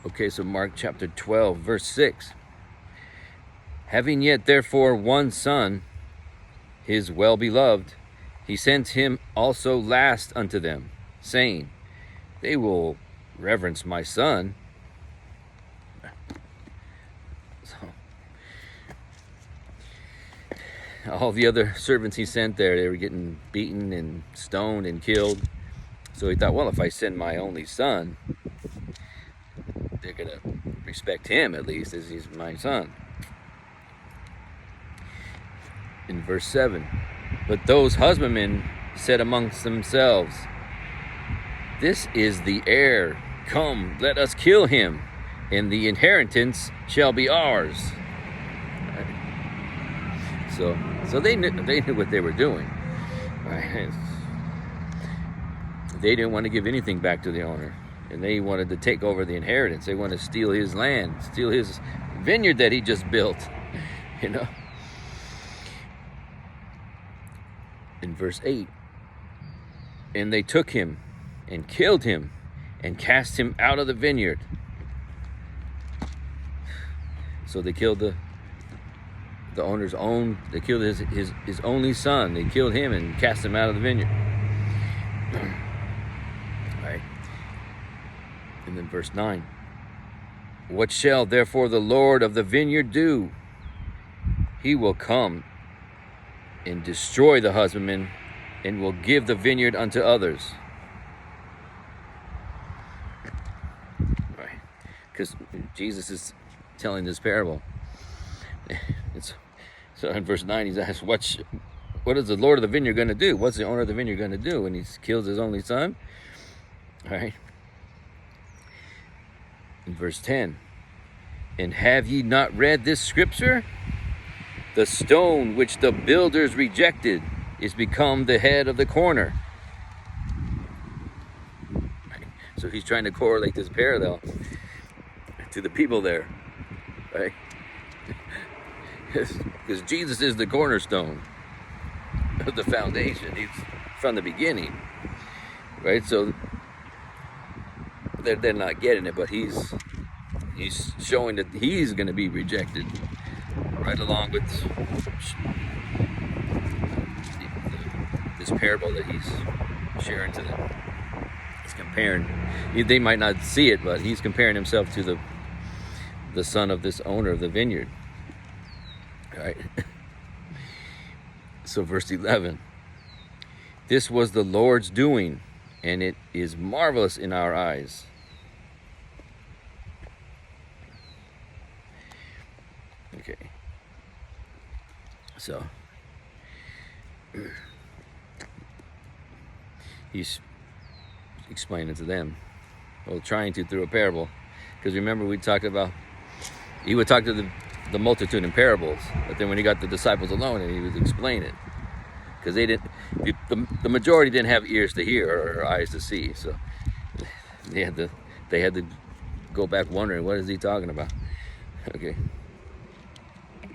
Okay, so Mark chapter 12, verse 6. Having yet therefore one son, his well-beloved, he sent him also last unto them, saying, they will reverence my son. So, all the other servants he sent there, they were getting beaten and stoned and killed. So he thought, well, if I send my only son, they're going to respect him at least, as he's my son. In verse 7, but those husbandmen said amongst themselves, this is the heir. Come, let us kill him, and the inheritance shall be ours. So they knew what they were doing. Right? They didn't want to give anything back to the owner, and they wanted to take over the inheritance. They wanted to steal his land, steal his vineyard that he just built, you know. In verse 8, and they took him and killed him and cast him out of the vineyard. So they killed the owner's own, they killed his only son. They killed him and cast him out of the vineyard. Right. And then verse 9, what shall therefore the Lord of the vineyard do? He will come and destroy the husbandman, and will give the vineyard unto others. Right. Because Jesus is telling this parable. So in verse 9, he's asked, what is the Lord of the vineyard going to do? What's the owner of the vineyard going to do? And he kills his only son. All right. In verse 10, and have ye not read this scripture? The stone which the builders rejected is become the head of the corner. Right. So he's trying to correlate this parallel to the people there, right? Because Jesus is the cornerstone of the foundation. He's from the beginning, right? So they're not getting it, but he's showing that he's going to be rejected, right along with this parable that he's sharing to them. He's comparing, they might not see it, but he's comparing himself to the son of this owner of the vineyard. All right. So verse 11, this was the Lord's doing, and it is marvelous in our eyes. Okay. So he's explaining to them, well, trying to through a parable, because remember we talked about, he would talk to the multitude in parables, but then when he got the disciples alone, and he would explain it, because they didn't, the majority didn't have ears to hear or eyes to see, so they had to go back wondering, what is he talking about? Okay.